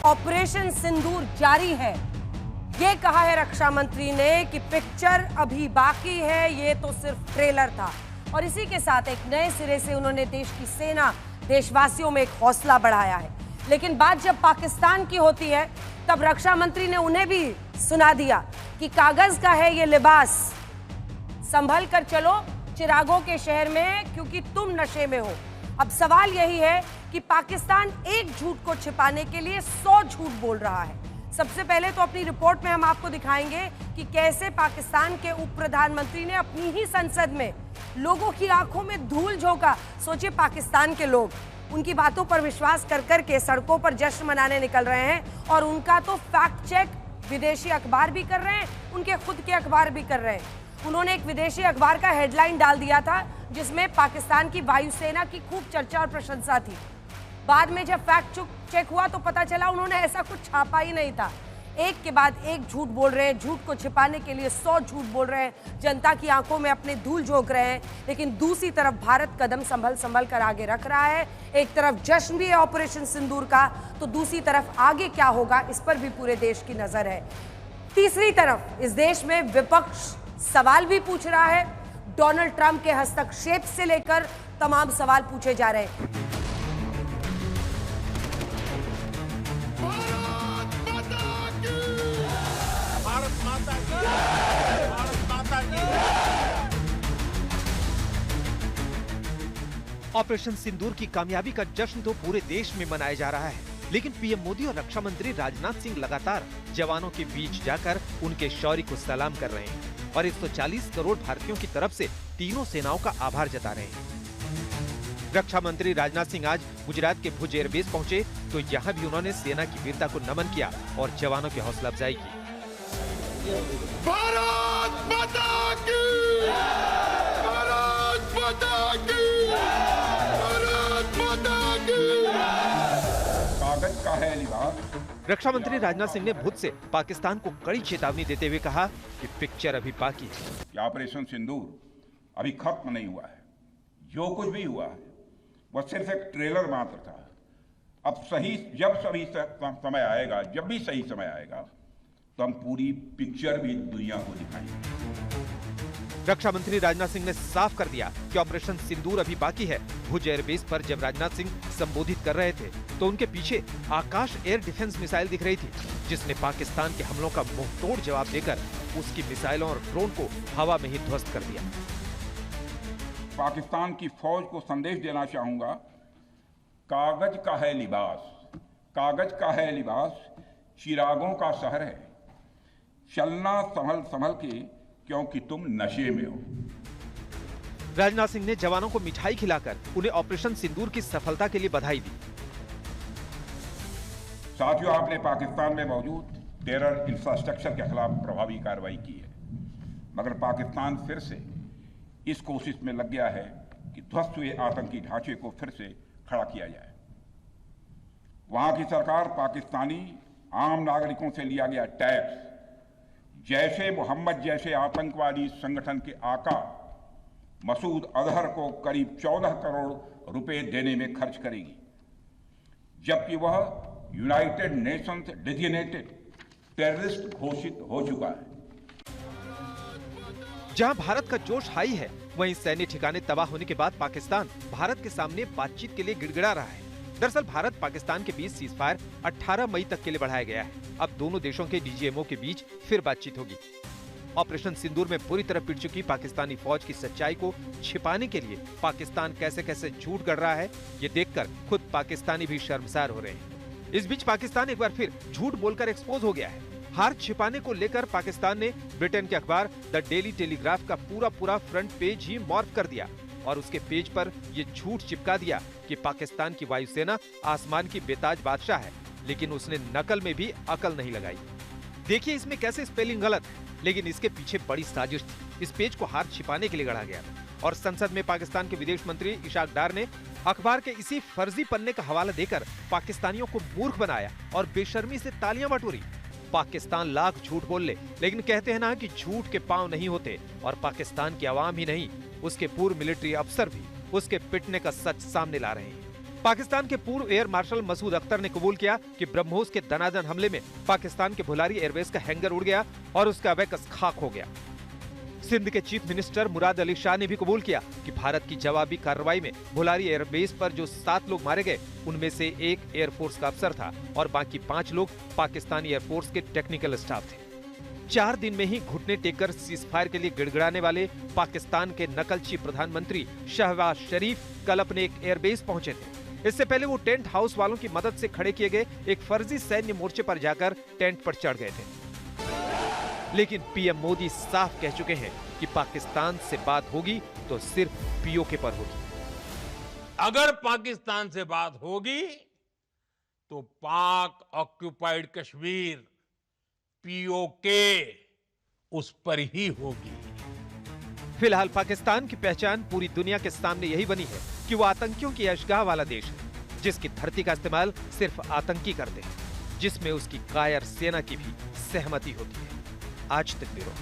Operation सिंदूर जारी है। ये कहा है रक्षा मंत्री ने कि पिक्चर अभी बाकी है, ये तो सिर्फ ट्रेलर था। और इसी के साथ एक नए सिरे से उन्होंने देश की सेना, देशवासियों में एक हौसला बढ़ाया है। लेकिन बात जब पाकिस्तान की होती है तब रक्षा मंत्री ने उन्हें भी सुना दिया कि कागज का है ये लिबास, संभल कर चलो चिरागों के शहर में, क्योंकि तुम नशे में हो। अब सवाल यही है कि पाकिस्तान एक झूठ को छिपाने के लिए 100 झूठ बोल रहा है। सबसे पहले तो अपनी रिपोर्ट में हम आपको दिखाएंगे कि कैसे पाकिस्तान के उप प्रधानमंत्री ने अपनी ही संसद में लोगों की आंखों में धूल झोंका। सोचिए, पाकिस्तान के लोग उनकी बातों पर विश्वास कर कर के सड़कों पर जश्न मनाने निकल रहे हैं, और उनका तो फैक्ट चेक विदेशी अखबार भी कर रहे हैं, उनके खुद के अखबार भी कर रहे हैं। उन्होंने एक विदेशी अखबार का हेडलाइन डाल दिया था जिसमें पाकिस्तान की वायुसेना की खूब चर्चा और प्रशंसा थी। बाद में जब फैक्ट चेक हुआ तो पता चला उन्होंने ऐसा कुछ छापा ही नहीं था। एक के बाद एक झूठ बोल रहे हैं, झूठ को छिपाने के लिए 100 झूठ बोल रहे हैं, जनता की आंखों में अपने धूल झोंक रहे हैं। लेकिन दूसरी तरफ भारत कदम संभल संभल कर आगे रख रहा है। एक तरफ जश्न भी है ऑपरेशन सिंदूर का, तो दूसरी तरफ आगे क्या होगा इस पर भी पूरे देश की नजर है। तीसरी तरफ इस देश में विपक्ष सवाल भी पूछ रहा है। डोनाल्ड ट्रंप के हस्तक्षेप से लेकर तमाम सवाल पूछे जा रहे हैं। ऑपरेशन सिंदूर की कामयाबी का जश्न तो पूरे देश में मनाया जा रहा है, लेकिन पीएम मोदी और रक्षा मंत्री राजनाथ सिंह लगातार जवानों के बीच जाकर उनके शौर्य को सलाम कर रहे हैं और 140 करोड़ भारतीयों की तरफ से तीनों सेनाओं का आभार जता रहे हैं। रक्षा मंत्री राजनाथ सिंह आज गुजरात के भुज एयरबेस पहुंचे तो यहाँ भी उन्होंने सेना की वीरता को नमन किया और जवानों की हौसला अफजाई की। भारत माता की! भारत माता की! भारत माता की! कागज का है लिबास। रक्षा मंत्री राजनाथ सिंह ने भुज से पाकिस्तान को कड़ी चेतावनी देते हुए कहा कि पिक्चर अभी बाकी है। ऑपरेशन सिंदूर अभी खत्म नहीं हुआ है। जो कुछ भी हुआ है वह सिर्फ एक ट्रेलर मात्र था। अब जब समय आएगा, जब भी सही समय आएगा तो हम पूरी पिक्चर भी दुनिया को दिखाएंगे। रक्षा मंत्री राजनाथ सिंह ने साफ कर दिया कि ऑपरेशन सिंदूर अभी बाकी है। भुज एयरबेस पर जब राजनाथ सिंह संबोधित कर रहे थे तो उनके पीछे आकाश एयर डिफेंस मिसाइल दिख रही थी, जिसने पाकिस्तान के हमलों का मुंहतोड़ जवाब देकर उसकी मिसाइलों और ड्रोन को हवा में ही ध्वस्त कर दिया। पाकिस्तान की फौज को संदेश देना चाहूंगा, कागज का है लिबास, कागज का है लिबास, चिरागों का शहर है, चलना संभल संभल के, क्योंकि तुम नशे में हो। राजनाथ सिंह ने जवानों को मिठाई खिलाकर उन्हें ऑपरेशन सिंदूर की सफलता के लिए बधाई दी। साथियों, आपने पाकिस्तान में मौजूद टेरर इंफ्रास्ट्रक्चर के खिलाफ प्रभावी कार्रवाई की है, मगर पाकिस्तान फिर से इस कोशिश में लग गया है कि ध्वस्त हुए आतंकी ढांचे को फिर से खड़ा किया जाए। वहां की सरकार पाकिस्तानी आम नागरिकों से लिया गया टैक्स जैशे मोहम्मद जैसे आतंकवादी संगठन के आका मसूद अजहर को करीब 14 करोड़ रुपए देने में खर्च करेगी, जबकि वह यूनाइटेड नेशंस डेजिग्नेटेड टेररिस्ट घोषित हो चुका है। जहां भारत का जोश हाई है, वहीं सैन्य ठिकाने तबाह होने के बाद पाकिस्तान भारत के सामने बातचीत के लिए गिड़गिड़ा रहा है। दरअसल भारत पाकिस्तान के बीच सीजफायर 18 मई तक के लिए बढ़ाया गया है। अब दोनों देशों के डीजीएमओ के बीच फिर बातचीत होगी। ऑपरेशन सिंदूर में पूरी तरह पिट चुकी पाकिस्तानी फौज की सच्चाई को छिपाने के लिए पाकिस्तान कैसे कैसे झूठ गढ़ रहा है, ये देखकर खुद पाकिस्तानी भी शर्मसार हो रहे हैं। इस बीच पाकिस्तान एक बार फिर झूठ बोलकर एक्सपोज हो गया है। हार छिपाने को लेकर पाकिस्तान ने ब्रिटेन के अखबार द डेली टेलीग्राफ का पूरा फ्रंट पेज ही मॉर्फ कर दिया और उसके पेज पर ये झूठ चिपका दिया कि पाकिस्तान की वायुसेना आसमान की बेताज बादशाह है, लेकिन उसने नकल में भी अकल नहीं लगाई। देखिए इसमें कैसे स्पेलिंग गलत, लेकिन इसके पीछे बड़ी साजिश थी। इस पेज को हार छिपाने के लिए गढ़ा गया था और संसद में पाकिस्तान के विदेश मंत्री इशाक डार ने अखबार के इसी फर्जी पन्ने का हवाला देकर पाकिस्तानियों को मूर्ख बनाया और बेशर्मी से तालियां बटोरी। पाकिस्तान लाख झूठ बोल ले, लेकिन कहते हैं ना कि झूठ के पांव नहीं होते, और पाकिस्तान की आवाम ही नहीं, उसके पूर्व मिलिट्री अफसर भी उसके पिटने का सच सामने ला रहे हैं। पाकिस्तान के पूर्व एयर मार्शल मसूद अख्तर ने कबूल किया कि ब्रह्मोस के दनादन हमले में पाकिस्तान के भुलारी एयरबेस का हैंगर उड़ गया और उसका अबैकस खाक हो गया। सिंध के चीफ मिनिस्टर मुराद अली शाह ने भी कबूल किया कि भारत की जवाबी कार्रवाई में भुलारी एयरबेस पर जो 7 लोग मारे गए, उनमें से एक एयरफोर्स का अफसर था और बाकी 5 लोग पाकिस्तानी एयरफोर्स के टेक्निकल स्टाफ थे। 4 दिन में ही घुटने टेककर सीजफायर के लिए गिड़गिड़ाने वाले पाकिस्तान के नकलची प्रधानमंत्री शहबाज शरीफ कल अपने एक एयरबेस पहुंचे थे। इससे पहले वो टेंट हाउस वालों की मदद से खड़े किए गए एक फर्जी सैन्य मोर्चे पर जाकर टेंट पर चढ़ गए थे। लेकिन पीएम मोदी साफ कह चुके हैं कि पाकिस्तान से बात होगी तो सिर्फ पीओके पर होगी। अगर पाकिस्तान से बात होगी तो पाक ऑक्युपाइड कश्मीर पीओके उस पर ही होगी। फिलहाल पाकिस्तान की पहचान पूरी दुनिया के सामने यही बनी है कि वो आतंकियों की अशगाह वाला देश है, जिसकी धरती का इस्तेमाल सिर्फ आतंकी करते हैं, जिसमें उसकी कायर सेना की भी सहमति होती है। आज तक ब्यूरो।